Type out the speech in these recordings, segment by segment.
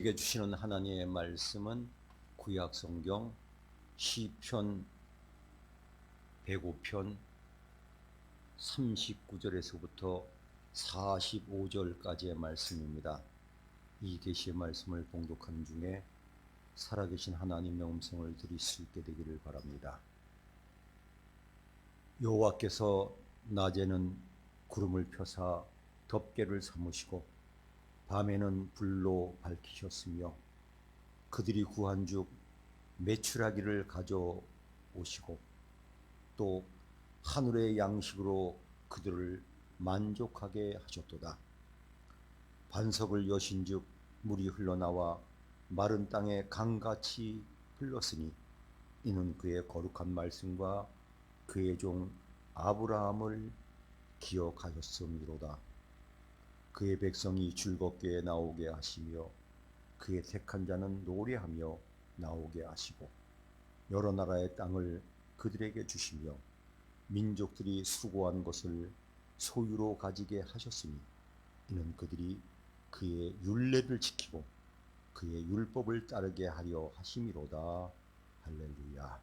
우리에게 주시는 하나님의 말씀은 구약 성경 시편 105편 39절에서부터 45절까지의 말씀입니다. 이 계시의 말씀을 봉독한 중에 살아계신 하나님의 음성을 들을 수 있게 되기를 바랍니다. 여호와께서 낮에는 구름을 펴사 덮개를 삼으시고 밤에는 불로 밝히셨으며 그들이 구한즉 메추라기를 가져오시고 또 하늘의 양식으로 그들을 만족하게 하셨도다. 반석을 여신즉 물이 흘러나와 마른 땅에 강같이 흘렀으니 이는 그의 거룩한 말씀과 그의 종 아브라함을 기억하셨음이로다. 그의 백성이 즐겁게 나오게 하시며 그의 택한 자는 노래하며 나오게 하시고 여러 나라의 땅을 그들에게 주시며 민족들이 수고한 것을 소유로 가지게 하셨으니 이는 그들이 그의 율례를 지키고 그의 율법을 따르게 하려 하심이로다. 할렐루야.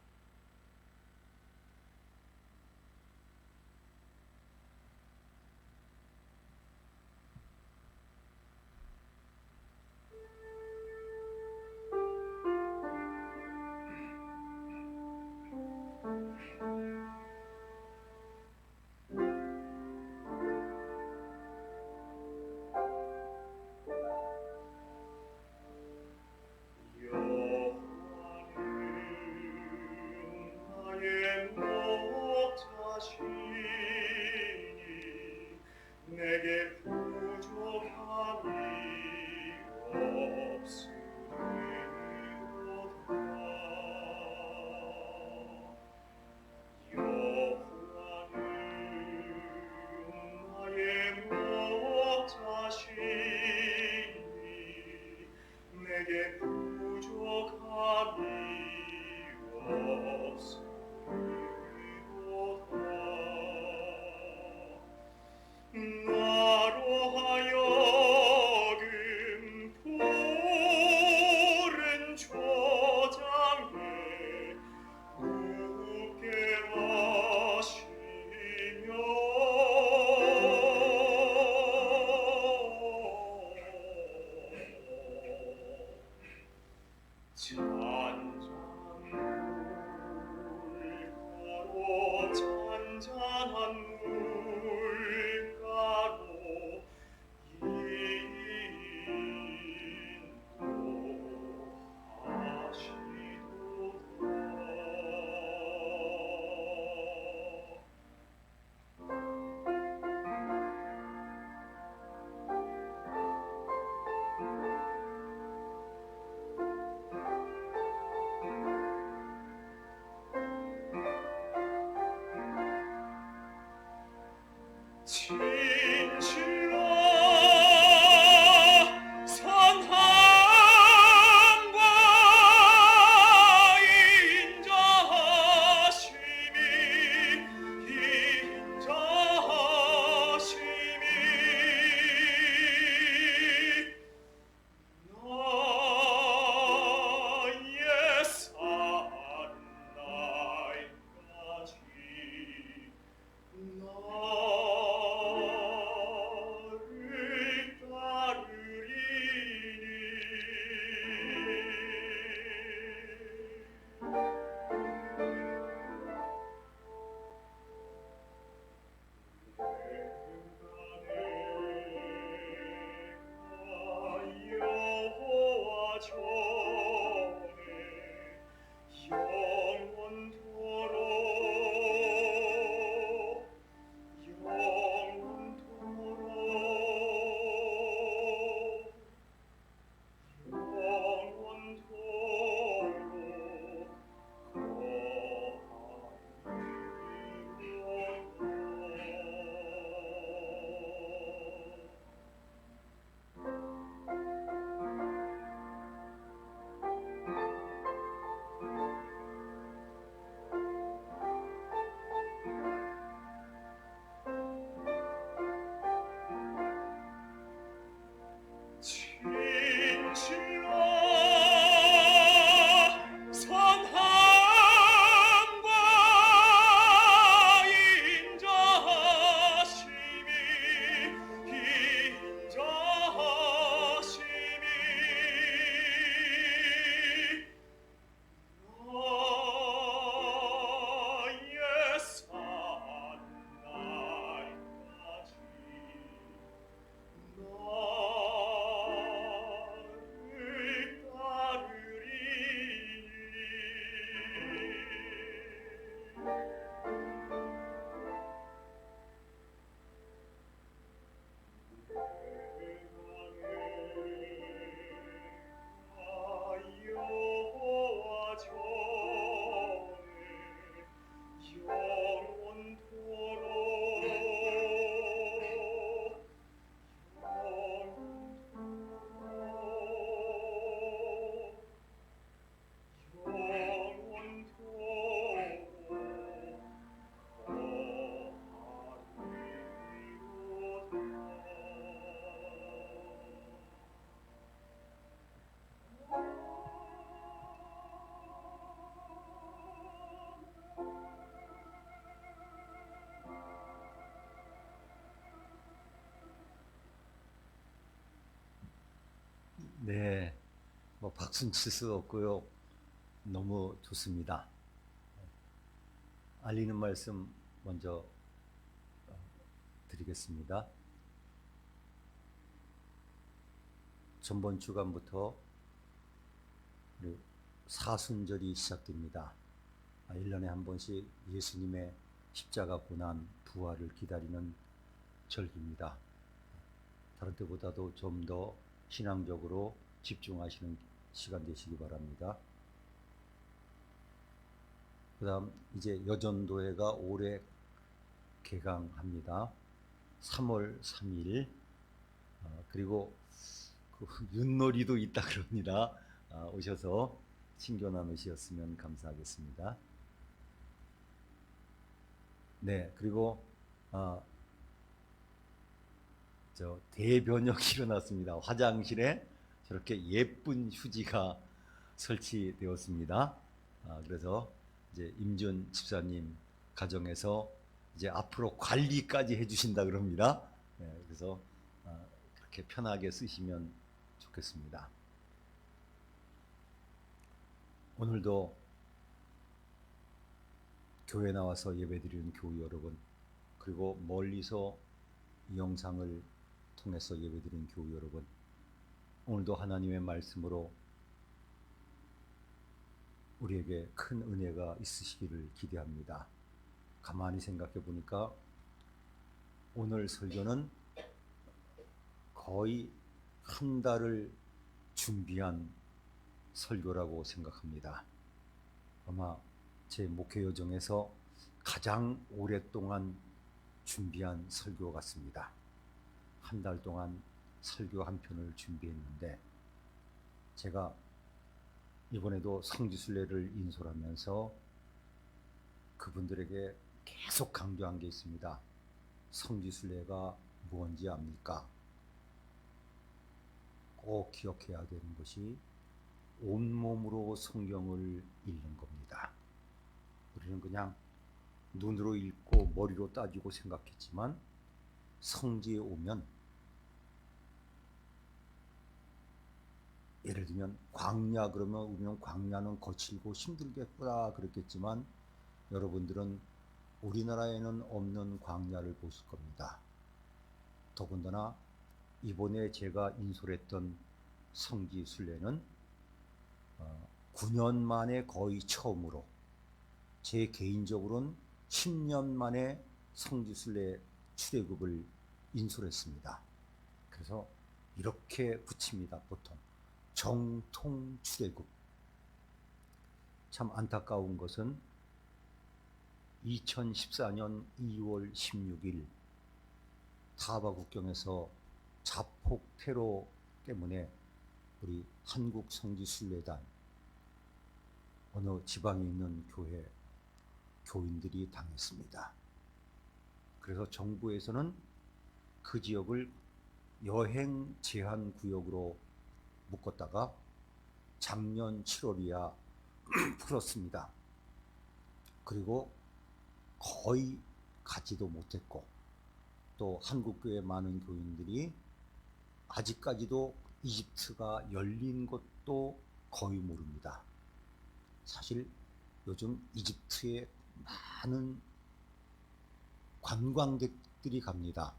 뭐 박수는 칠 수 없고요. 너무 좋습니다. 알리는 말씀 먼저 드리겠습니다. 전번 주간부터 사순절이 시작됩니다. 1년에 한 번씩 예수님의 십자가 고난 부활을 기다리는 절기입니다. 다른 때보다도 좀 더 신앙적으로 집중하시는 시간 되시기 바랍니다. 그 다음 이제 여전도회가 올해 개강합니다. 3월 3일 그리고 그 윷놀이도 있다 그럽니다. 오셔서 친교 나누셨으면 감사하겠습니다. 네, 그리고 저 대변역이 일어났습니다. 화장실에 저렇게 예쁜 휴지가 설치되었습니다. 그래서 이제 임준 집사님 가정에서 이제 앞으로 관리까지 해주신다 그럽니다. 네, 그래서 그렇게 편하게 쓰시면 좋겠습니다. 오늘도 교회 나와서 예배드리는 교우 여러분, 그리고 멀리서 이 영상을 통해서 예배드리는 교우 여러분, 오늘도 하나님의 말씀으로 우리에게 큰 은혜가 있으시기를 기대합니다. 가만히 생각해 보니까 오늘 설교는 거의 한 달을 준비한 설교라고 생각합니다. 아마 제 목회 여정에서 가장 오랫동안 준비한 설교 같습니다. 한 달 동안 설교 한 편을 준비했는데, 제가 이번에도 성지순례를 인솔하면서 그분들에게 계속 강조한 게 있습니다. 성지순례가 무엇인지 압니까? 꼭 기억해야 되는 것이 온몸으로 성경을 읽는 겁니다. 우리는 그냥 눈으로 읽고 머리로 따지고 생각했지만, 성지에 오면 예를 들면 광야 그러면 우리는 광야는 거칠고 힘들겠구나 그랬겠지만, 여러분들은 우리나라에는 없는 광야를 보실 겁니다. 더군다나 이번에 제가 인솔했던 성지순례는 9년 만에 거의 처음으로, 제 개인적으로는 10년 만에 성지순례 출애굽을 인솔했습니다. 그래서 이렇게 붙입니다. 보통 정통 출애굽. 참 안타까운 것은 2014년 2월 16일 타바 국경에서 자폭 테러 때문에 우리 한국 성지순례단 어느 지방에 있는 교회 교인들이 당했습니다. 그래서 정부에서는 그 지역을 여행 제한 구역으로 묶었다가 작년 7월이야 풀었습니다. 그리고 거의 가지도 못했고, 또 한국교회 많은 교인들이 아직까지도 이집트가 열린 것도 거의 모릅니다. 사실 요즘 이집트에 많은 관광객들이 갑니다.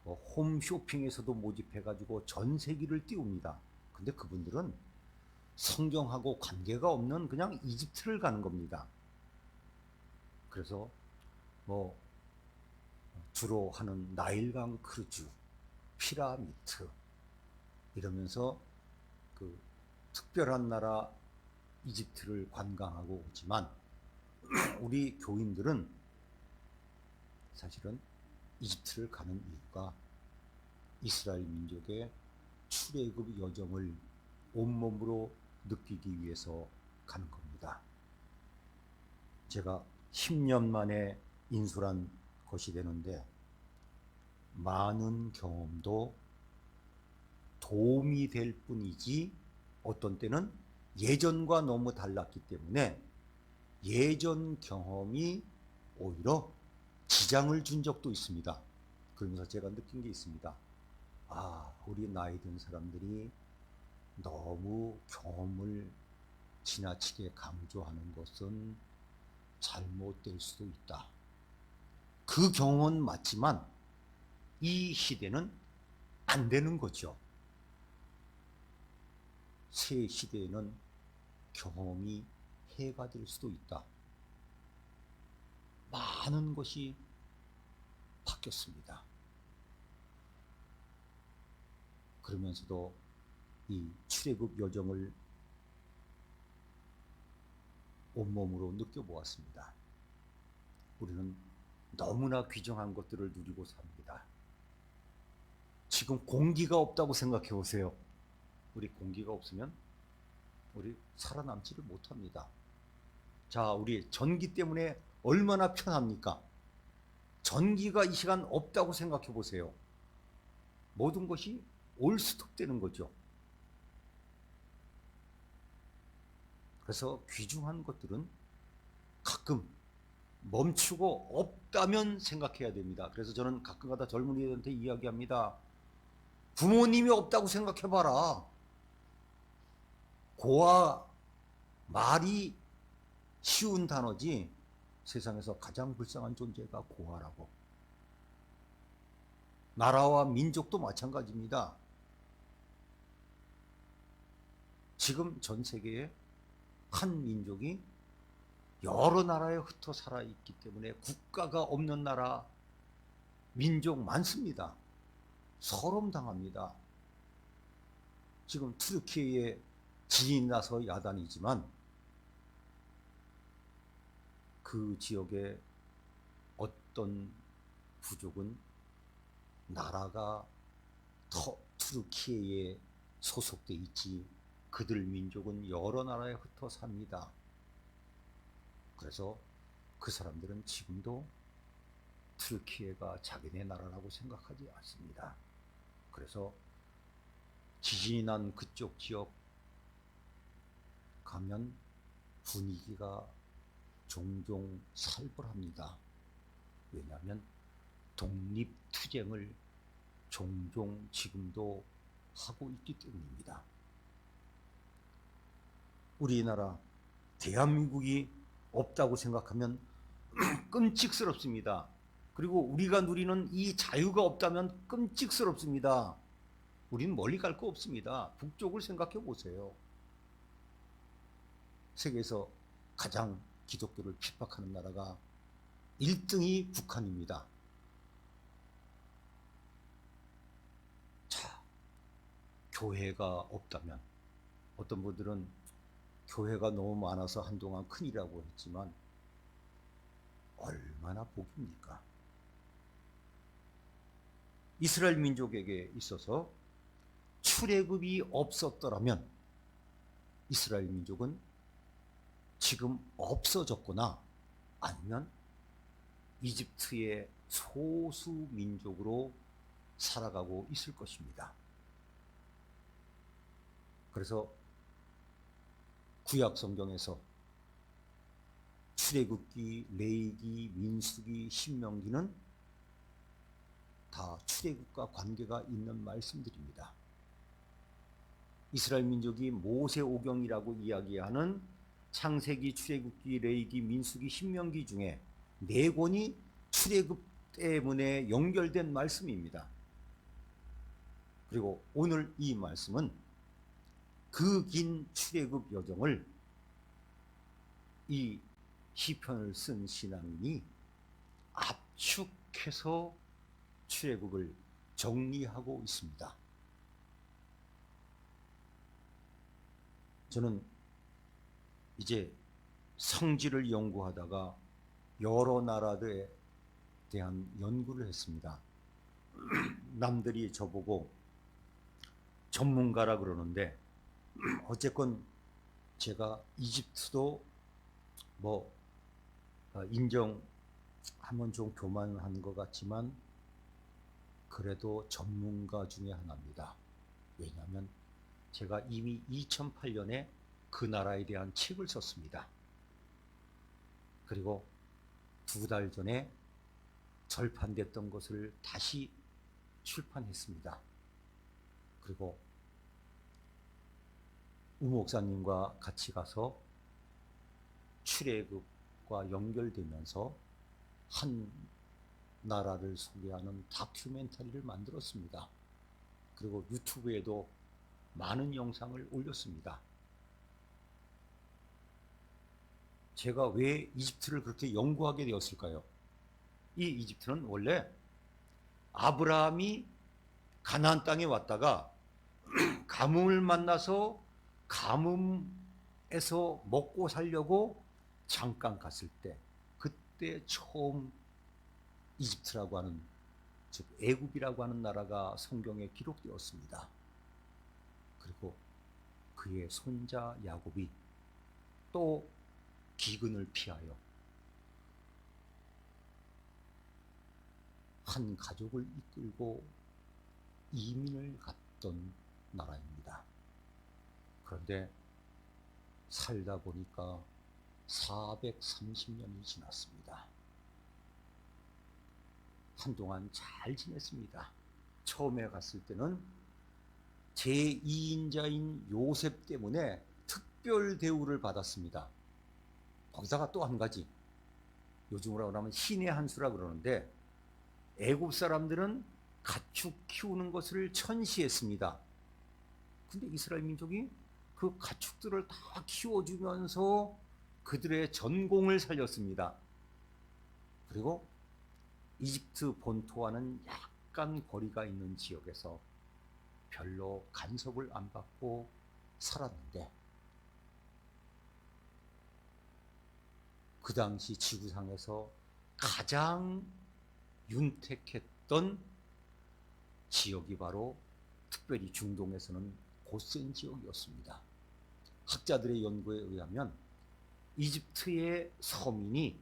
홈쇼핑에서도 모집해가지고 전 세계를 띄웁니다. 근데 그분들은 성경하고 관계가 없는 그냥 이집트를 가는 겁니다. 그래서 주로 하는 나일강 크루즈, 피라미드 이러면서 그 특별한 나라 이집트를 관광하고 오지만, 우리 교인들은 사실은 이집트를 가는 이유가 이스라엘 민족의 출애굽 여정을 온몸으로 느끼기 위해서 가는 겁니다. 제가 10년 만에 인솔한 것이 되는데, 많은 경험도 도움이 될 뿐이지 어떤 때는 예전과 너무 달랐기 때문에 예전 경험이 오히려 지장을 준 적도 있습니다. 그러면서 제가 느낀 게 있습니다. 우리 나이 든 사람들이 너무 경험을 지나치게 강조하는 것은 잘못될 수도 있다. 그 경험은 맞지만 이 시대는 안 되는 거죠. 새 시대에는 경험이 해가 될 수도 있다. 많은 것이 바뀌었습니다. 그러면서도 이 출애굽 여정을 온몸으로 느껴보았습니다. 우리는 너무나 귀중한 것들을 누리고 삽니다. 지금 공기가 없다고 생각해 보세요. 우리 공기가 없으면 우리 살아남지를 못합니다. 자, 우리 전기 때문에 얼마나 편합니까? 전기가 이 시간 없다고 생각해 보세요. 모든 것이 올스톱되는 거죠. 그래서 귀중한 것들은 가끔 멈추고 없다면 생각해야 됩니다. 그래서 저는 가끔가다 젊은이들한테 이야기합니다. 부모님이 없다고 생각해봐라. 고와 말이 쉬운 단어지 세상에서 가장 불쌍한 존재가 고아라고. 나라와 민족도 마찬가지입니다. 지금 전 세계에 한 민족이 여러 나라에 흩어 살아있기 때문에 국가가 없는 나라, 민족 많습니다. 서름당합니다. 지금 투르키에 지진이 나서 야단이지만 그 지역의 어떤 부족은 나라가 투르키에 소속돼 있지 그들 민족은 여러 나라에 흩어 삽니다. 그래서 그 사람들은 지금도 투르키예가 자기네 나라라고 생각하지 않습니다. 그래서 지진이 난 그쪽 지역 가면 분위기가 종종 살벌합니다. 왜냐하면 독립투쟁을 종종 지금도 하고 있기 때문입니다. 우리나라 대한민국이 없다고 생각하면 끔찍스럽습니다. 그리고 우리가 누리는 이 자유가 없다면 끔찍스럽습니다. 우리는 멀리 갈 거 없습니다. 북쪽을 생각해 보세요. 세계에서 가장 기독교를 핍박하는 나라가 1등이 북한입니다. 자, 교회가 없다면 어떤 분들은 교회가 너무 많아서 한동안 큰일이라고 했지만 얼마나 복입니까? 이스라엘 민족에게 있어서 출애굽이 없었더라면 이스라엘 민족은 지금 없어졌거나 아니면 이집트의 소수 민족으로 살아가고 있을 것입니다. 그래서 구약 성경에서 출애굽기, 레위기, 민수기, 신명기는 다 출애굽과 관계가 있는 말씀들입니다. 이스라엘 민족이 모세오경이라고 이야기하는 창세기, 출애굽기, 레위기, 민수기, 신명기 중에 4권이 출애굽 때문에 연결된 말씀입니다. 그리고 오늘 이 말씀은 그 긴 출애굽 여정을 이 시편을 쓴 신앙인이 압축해서 출애굽을 정리하고 있습니다. 저는 이제 성지를 연구하다가 여러 나라들에 대한 연구를 했습니다. 남들이 저보고 전문가라 그러는데 어쨌건 제가 이집트도 인정하면 좀 교만한 것 같지만 그래도 전문가 중에 하나입니다. 왜냐하면 제가 이미 2008년에 그 나라에 대한 책을 썼습니다. 그리고 2달 전에 절판됐던 것을 다시 출판했습니다. 그리고 우 목사님과 같이 가서 출애굽과 연결되면서 한 나라를 소개하는 다큐멘터리를 만들었습니다. 그리고 유튜브에도 많은 영상을 올렸습니다. 제가 왜 이집트를 그렇게 연구하게 되었을까요? 이 이집트는 원래 아브라함이 가나안 땅에 왔다가 가뭄을 만나서 가뭄에서 먹고 살려고 잠깐 갔을 때, 그때 처음 이집트라고 하는, 즉 애굽이라고 하는 나라가 성경에 기록되었습니다. 그리고 그의 손자 야곱이 또 기근을 피하여 한 가족을 이끌고 이민을 갔던 나라입니다. 그런데 살다 보니까 430년이 지났습니다. 한동안 잘 지냈습니다. 처음에 갔을 때는 제2인자인 요셉 때문에 특별 대우를 받았습니다. 거기다가 또 한 가지, 요즘으로 하면 신의 한 수라 그러는데, 애굽 사람들은 가축 키우는 것을 천시했습니다. 근데 이스라엘 민족이 그 가축들을 다 키워주면서 그들의 전공을 살렸습니다. 그리고 이집트 본토와는 약간 거리가 있는 지역에서 별로 간섭을 안 받고 살았는데, 그 당시 지구상에서 가장 윤택했던 지역이 바로 특별히 중동에서는 고센 지역이었습니다. 학자들의 연구에 의하면 이집트의 서민이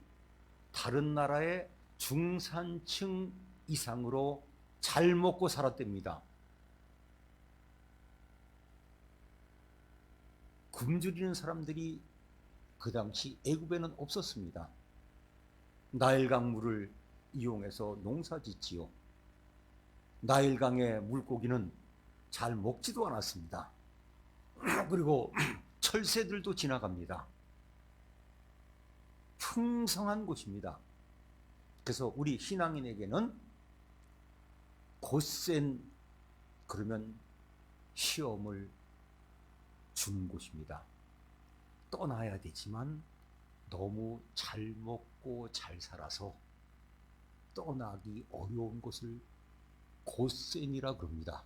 다른 나라의 중산층 이상으로 잘 먹고 살았답니다. 굶주리는 사람들이 그 당시 애굽에는 없었습니다. 나일강 물을 이용해서 농사 짓지요. 나일강의 물고기는 잘 먹지도 않았습니다. 그리고 철새들도 지나갑니다. 풍성한 곳입니다. 그래서 우리 신앙인에게는 고센 그러면 시험을 주는 곳입니다. 떠나야 되지만 너무 잘 먹고 잘 살아서 떠나기 어려운 곳을 고센이라 그럽니다.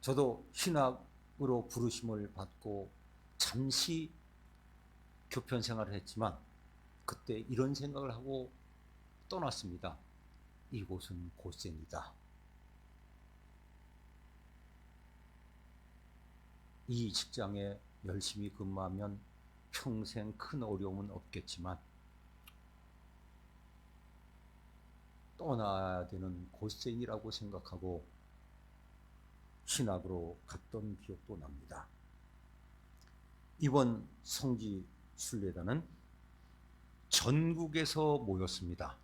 저도 신학으로 부르심을 받고 잠시 교편 생활을 했지만 그때 이런 생각을 하고 떠났습니다. 이곳은 고센이다. 이 직장에 열심히 근무하면 평생 큰 어려움은 없겠지만 떠나야 되는 고센이라고 생각하고 신학으로 갔던 기억도 납니다. 이번 성지 순례단은 전국에서 모였습니다.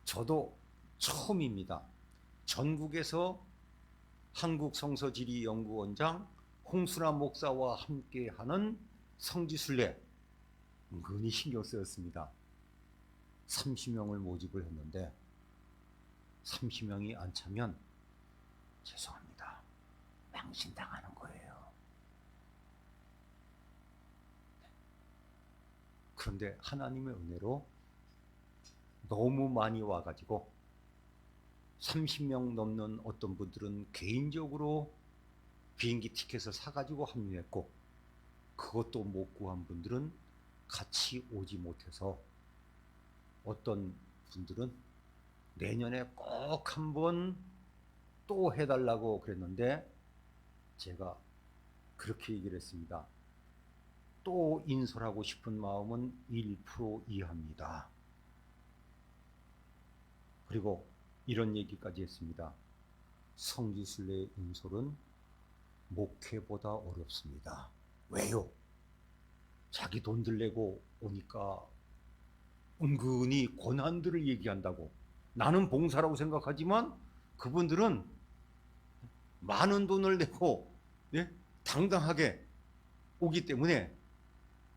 저도 처음입니다. 전국에서 한국성서지리연구원장 홍순환 목사와 함께하는 성지순례, 은근히 신경 쓰였습니다. 30명을 모집을 했는데 30명이 안 차면 죄송합니다, 망신당하는 거예요. 그런데 하나님의 은혜로 너무 많이 와가지고 30명 넘는 어떤 분들은 개인적으로 비행기 티켓을 사가지고 합류했고, 그것도 못 구한 분들은 같이 오지 못해서 어떤 분들은 내년에 꼭 한번 또 해달라고 그랬는데 제가 그렇게 얘기를 했습니다. 또 인솔하고 싶은 마음은 1% 이하입니다. 그리고 이런 얘기까지 했습니다. 성지순례 인솔은 목회보다 어렵습니다. 왜요? 자기 돈들 내고 오니까 은근히 고난들을 얘기한다고. 나는 봉사라고 생각하지만 그분들은 많은 돈을 내고 예? 당당하게 오기 때문에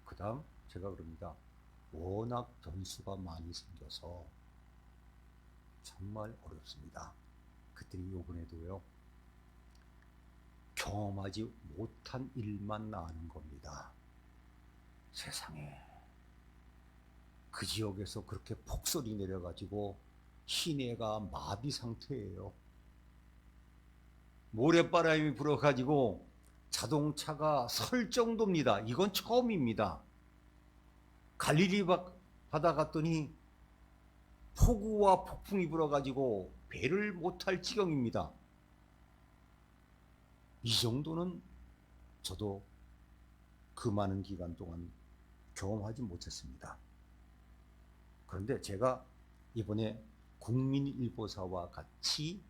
그 다음 제가 그럽니다. 워낙 변수가 많이 생겨서 정말 어렵습니다. 그들이 요번에도요. 경험하지 못한 일만 나는 겁니다. 세상에 그 지역에서 그렇게 폭설이 내려가지고 시내가 마비 상태예요. 모래바람이 불어가지고 자동차가 설 정도입니다. 이건 처음입니다. 갈릴리 바다 갔더니 폭우와 폭풍이 불어가지고 배를 못할 지경입니다. 이 정도는 저도 그 많은 기간 동안 경험하지 못했습니다. 그런데 제가 이번에 국민일보사와 같이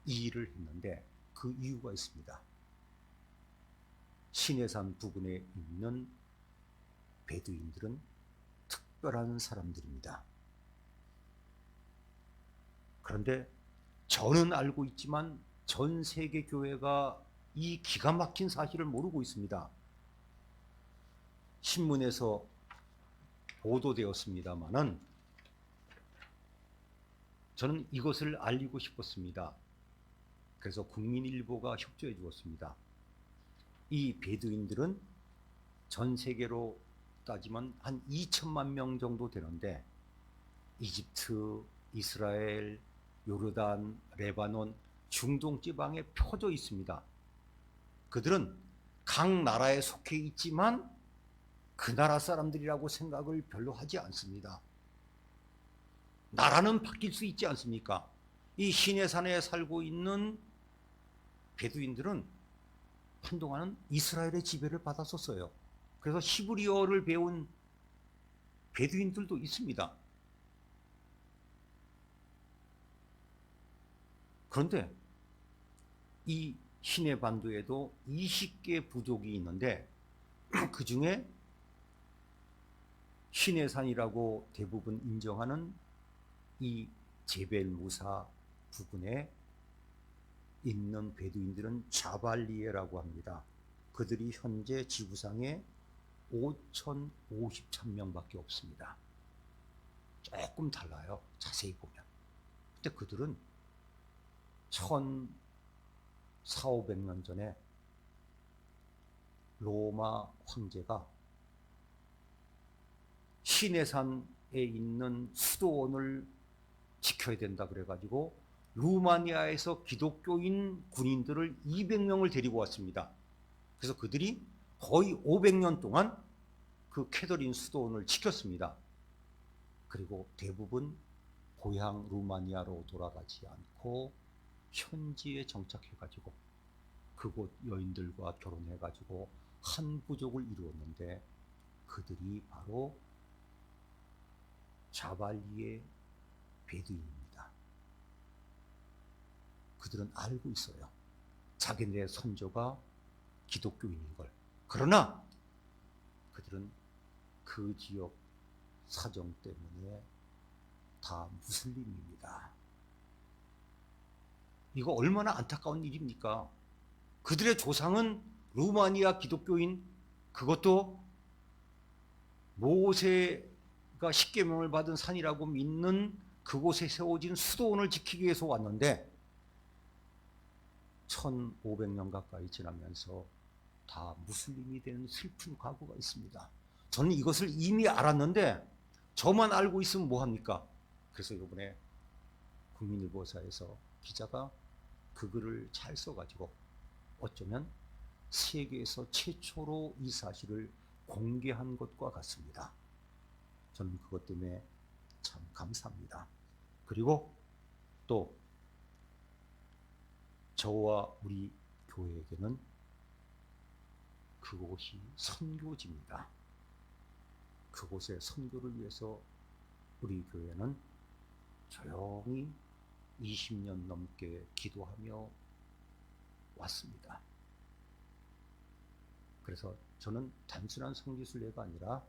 이 일을 했는데 그 이유가 있습니다. 시내산 부근에 있는 베두인들은 특별한 사람들입니다. 그런데 저는 알고 있지만 전 세계 교회가 이 기가 막힌 사실을 모르고 있습니다. 신문에서 보도되었습니다마는 저는 이것을 알리고 싶었습니다. 그래서 국민일보가 협조해 주었습니다. 이 베두인들은 전 세계로 따지면 한 2천만 명 정도 되는데 이집트, 이스라엘, 요르단, 레바논, 중동 지방에 펴져 있습니다. 그들은 각 나라에 속해 있지만 그 나라 사람들이라고 생각을 별로 하지 않습니다. 나라는 바뀔 수 있지 않습니까? 이 시내산에 살고 있는 베두인들은 한동안은 이스라엘의 지배를 받았었어요. 그래서 히브리어를 배운 베두인들도 있습니다. 그런데 이 시내 반도에도 20개 부족이 있는데 그 중에 시내산이라고 대부분 인정하는 이 제벨 무사 부근에 있는 베두인들은 자발리에라고 합니다. 그들이 현재 지구상에 5,053명밖에 없습니다. 조금 달라요. 자세히 보면. 근데 그들은 1,400~500년 전에 로마 황제가 시내산에 있는 수도원을 지켜야 된다 그래가지고 루마니아에서 기독교인 군인들을 200명을 데리고 왔습니다. 그래서 그들이 거의 500년 동안 그 캐더린 수도원을 지켰습니다. 그리고 대부분 고향 루마니아로 돌아가지 않고 현지에 정착해가지고 그곳 여인들과 결혼해가지고 한 부족을 이루었는데 그들이 바로 자발리의 베두인입니다. 그들은 알고 있어요. 자기네 선조가 기독교인인 걸. 그러나 그들은 그 지역 사정 때문에 다 무슬림입니다. 이거 얼마나 안타까운 일입니까? 그들의 조상은 루마니아 기독교인, 그것도 모세가 십계명을 받은 산이라고 믿는 그곳에 세워진 수도원을 지키기 위해서 왔는데 1,500년 가까이 지나면서 다 무슬림이 된 슬픈 과거가 있습니다. 저는 이것을 이미 알았는데 저만 알고 있으면 뭐합니까? 그래서 이번에 국민일보사에서 기자가 그 글을 잘 써가지고 어쩌면 세계에서 최초로 이 사실을 공개한 것과 같습니다. 저는 그것 때문에 참 감사합니다. 그리고 또 저와 우리 교회에게는 그곳이 선교지입니다. 그곳에 선교를 위해서 우리 교회는 조용히 20년 넘게 기도하며 왔습니다. 그래서 저는 단순한 선교순례가 아니라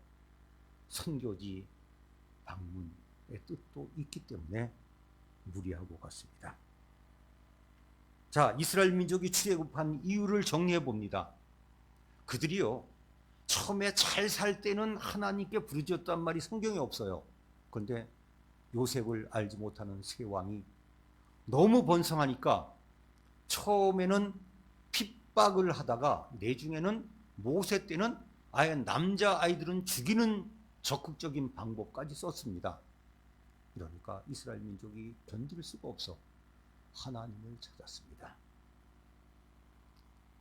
선교지 방문의 뜻도 있기 때문에 무리하고 갔습니다. 자, 이스라엘 민족이 출애굽한 이유를 정리해 봅니다. 그들이요, 처음에 잘 살 때는 하나님께 부르짖었단 말이 성경에 없어요. 그런데 요셉을 알지 못하는 세 왕이 너무 번성하니까 처음에는 핍박을 하다가 내중에는 모세 때는 아예 남자 아이들은 죽이는 적극적인 방법까지 썼습니다. 그러니까 이스라엘 민족이 견딜 수가 없어 하나님을 찾았습니다.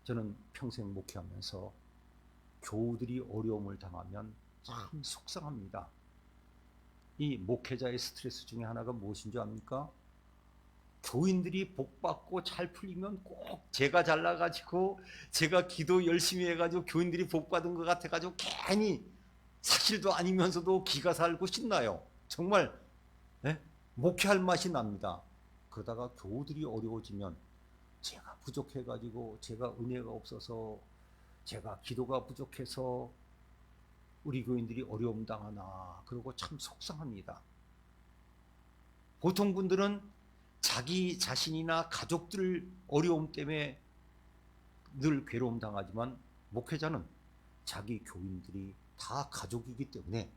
저는 평생 목회하면서 교우들이 어려움을 당하면 참 속상합니다. 이 목회자의 스트레스 중에 하나가 무엇인 줄 압니까? 교인들이 복받고 잘 풀리면 꼭 제가 잘나가지고 제가 기도 열심히 해가지고 교인들이 복받은 것 같아가지고 괜히 사실도 아니면서도 기가 살고 신나요. 정말 목회할 맛이 납니다. 그러다가 교우들이 어려워지면 제가 부족해가지고 제가 은혜가 없어서 제가 기도가 부족해서 우리 교인들이 어려움 당하나 그러고 참 속상합니다. 보통 분들은 자기 자신이나 가족들 어려움 때문에 늘 괴로움 당하지만 목회자는 자기 교인들이 다 가족이기 때문에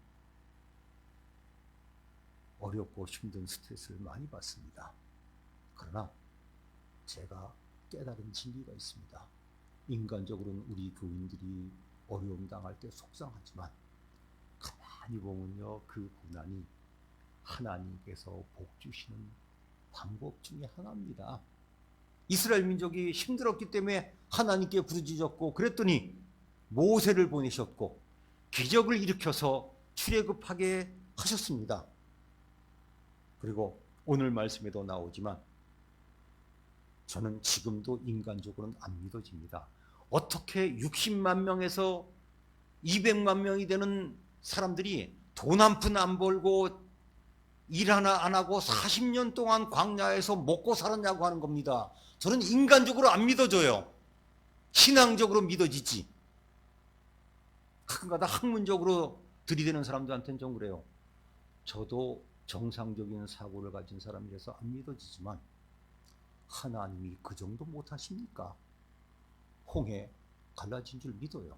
어렵고 힘든 스트레스를 많이 받습니다. 그러나 제가 깨달은 진리가 있습니다. 인간적으로는 우리 교인들이 어려움 당할 때 속상하지만 가만히 보면요, 그 고난이 하나님께서 복 주시는 방법 중에 하나입니다. 이스라엘 민족이 힘들었기 때문에 하나님께 부르짖었고 그랬더니 모세를 보내셨고 기적을 일으켜서 출애굽하게 하셨습니다. 그리고 오늘 말씀에도 나오지만 저는 지금도 인간적으로는 안 믿어집니다. 어떻게 60만 명에서 200만 명이 되는 사람들이 돈 한 푼 안 벌고 일 하나 안 하고 40년 동안 광야에서 먹고 살았냐고 하는 겁니다. 저는 인간적으로 안 믿어져요. 신앙적으로 믿어지지. 가끔가다 학문적으로 들이대는 사람들한테는 좀 그래요. 저도 정상적인 사고를 가진 사람이라서 안 믿어지지만 하나님이 그 정도 못하십니까? 홍해 갈라진 줄 믿어요.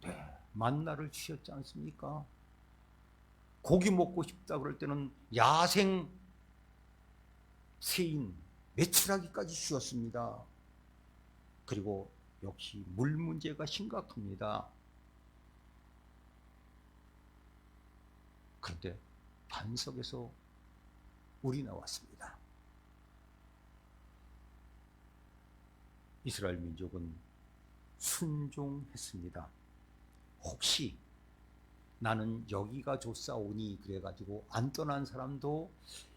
네, 만나를 주셨지 않습니까? 고기 먹고 싶다 그럴 때는 야생 새인 메추라기까지 주었습니다. 그리고 역시 물 문제가 심각합니다. 그런데 반석에서 물이 나왔습니다. 이스라엘 민족은 순종했습니다. 혹시 나는 여기가 좋사오니 그래가지고 안 떠난 사람도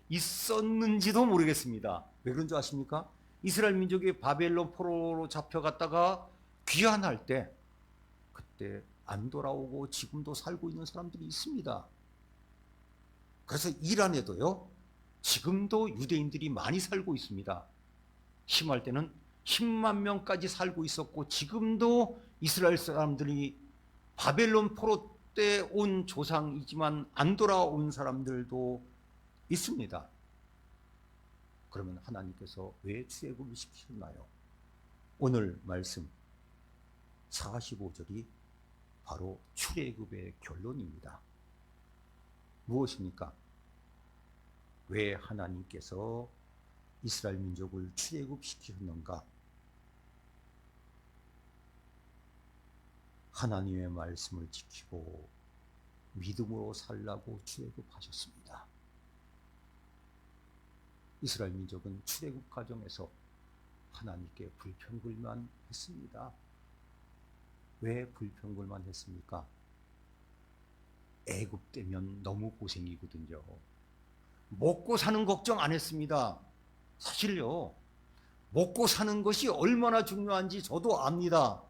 있었는지도 모르겠습니다. 왜 그런 줄 아십니까? 이스라엘 민족이 바벨론 포로로 잡혀갔다가 귀환할 때 그때 안 돌아오고 지금도 살고 있는 사람들이 있습니다. 그래서 이란에도요, 지금도 유대인들이 많이 살고 있습니다. 심할 때는 10만 명까지 살고 있었고 지금도 이스라엘 사람들이 바벨론 포로 때 온 조상이지만 안 돌아온 사람들도 있습니다. 그러면 하나님께서 왜 출애굽을 시키셨나요? 오늘 말씀 45절이 바로 출애굽의 결론입니다. 무엇입니까? 왜 하나님께서 이스라엘 민족을 출애굽시키셨는가? 하나님의 말씀을 지키고 믿음으로 살라고 출애굽하셨습니다. 이스라엘 민족은 출애굽 과정에서 하나님께 불평불만 했습니다. 왜 불평불만 했습니까? 애굽 때면 너무 고생이거든요. 먹고 사는 걱정 안 했습니다. 사실요, 먹고 사는 것이 얼마나 중요한지 저도 압니다.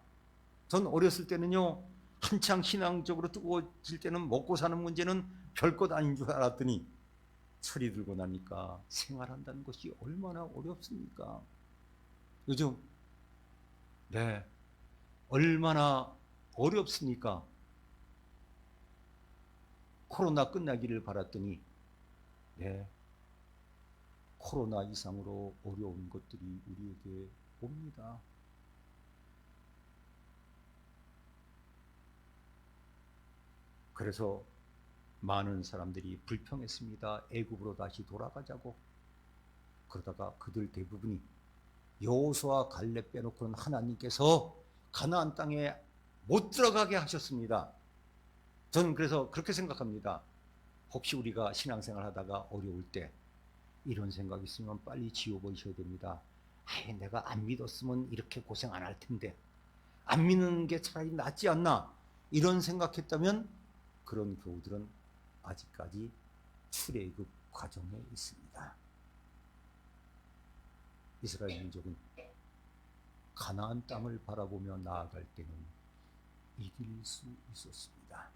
전 어렸을 때는요, 한창 신앙적으로 뜨거워질 때는 먹고 사는 문제는 별것 아닌 줄 알았더니 철이 들고 나니까 생활한다는 것이 얼마나 어렵습니까? 요즘 얼마나 어렵습니까? 코로나 끝나기를 바랐더니 코로나 이상으로 어려운 것들이 우리에게 옵니다. 그래서 많은 사람들이 불평했습니다. 애굽으로 다시 돌아가자고. 그러다가 그들 대부분이 여호수아 갈렙 빼놓고는 하나님께서 가나안 땅에 못 들어가게 하셨습니다. 저는 그래서 그렇게 생각합니다. 혹시 우리가 신앙생활 하다가 어려울 때 이런 생각이 있으면 빨리 지워버리셔야 됩니다. 아이, 내가 안 믿었으면 이렇게 고생 안 할 텐데, 안 믿는 게 차라리 낫지 않나, 이런 생각했다면 그런 교우들은 아직까지 출애굽 과정에 있습니다. 이스라엘 민족은 가나안 땅을 바라보며 나아갈 때는 이길 수 있었습니다.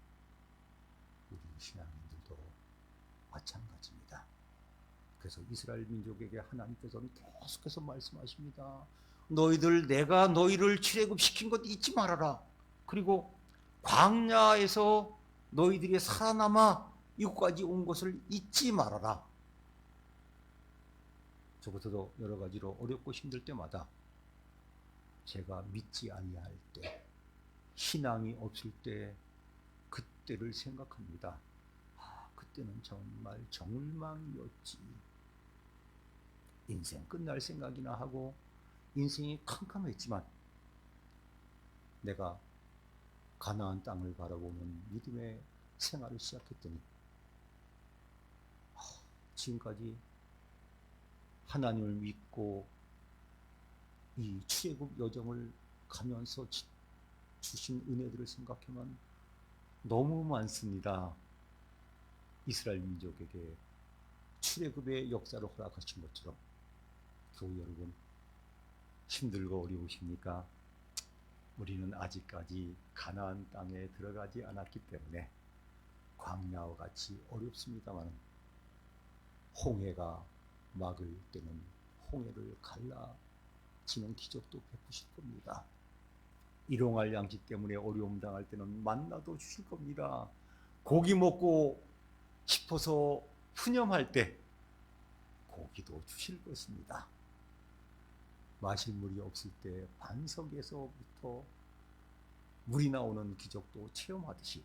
우리 신앙인들도 마찬가지입니다. 그래서 이스라엘 민족에게 하나님께서는 계속해서 말씀하십니다. 너희들, 내가 너희를 출애굽시킨 것 잊지 말아라. 그리고 광야에서 너희들이 살아남아 이곳까지 온 것을 잊지 말아라. 저부터도 여러 가지로 어렵고 힘들 때마다 제가 믿지 아니할 때, 신앙이 없을 때, 그때를 생각합니다. 아, 그때는 정말 정울망이었지. 인생 끝날 생각이나 하고 인생이 캄캄했지만 내가 가나안 땅을 바라보는 믿음의 생활을 시작했더니 지금까지 하나님을 믿고 이 출애굽 여정을 가면서 주신 은혜들을 생각하면 너무 많습니다. 이스라엘 민족에게 출애굽의 역사를 허락하신 것처럼 교우 여러분, 힘들고 어려우십니까? 우리는 아직까지 가나안 땅에 들어가지 않았기 때문에 광야와 같이 어렵습니다만, 홍해가 막을 때는 홍해를 갈라지는 기적도 베푸실 겁니다. 일용할 양식 때문에 어려움 당할 때는 만나도 주실 겁니다. 고기 먹고 싶어서 푸념할 때 고기도 주실 것입니다. 마실 물이 없을 때 반석에서부터 물이 나오는 기적도 체험하듯이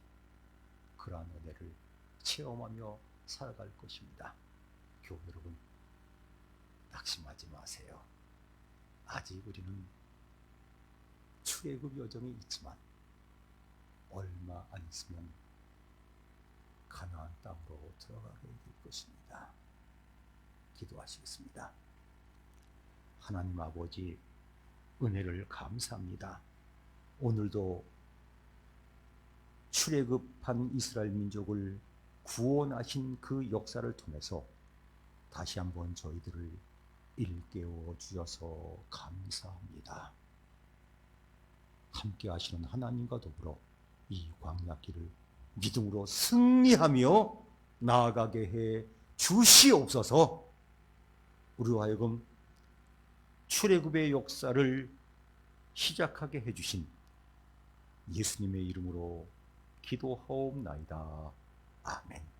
그러한 은혜를 체험하며 살아갈 것입니다. 교우 여러분, 낙심하지 마세요. 아직 우리는 출애굽 여정이 있지만 얼마 안 있으면 가나안 땅으로 들어가게 될 것입니다. 기도하시겠습니다. 하나님 아버지, 은혜를 감사합니다. 오늘도 출애굽한 이스라엘 민족을 구원하신 그 역사를 통해서 다시 한번 저희들을 일깨워 주셔서 감사합니다. 함께 하시는 하나님과 더불어 이 광야길을 믿음으로 승리하며 나아가게 해 주시옵소서. 우리로 하여금 출애굽의 역사를 시작하게 해주신 예수님의 이름으로 기도하옵나이다. 아멘.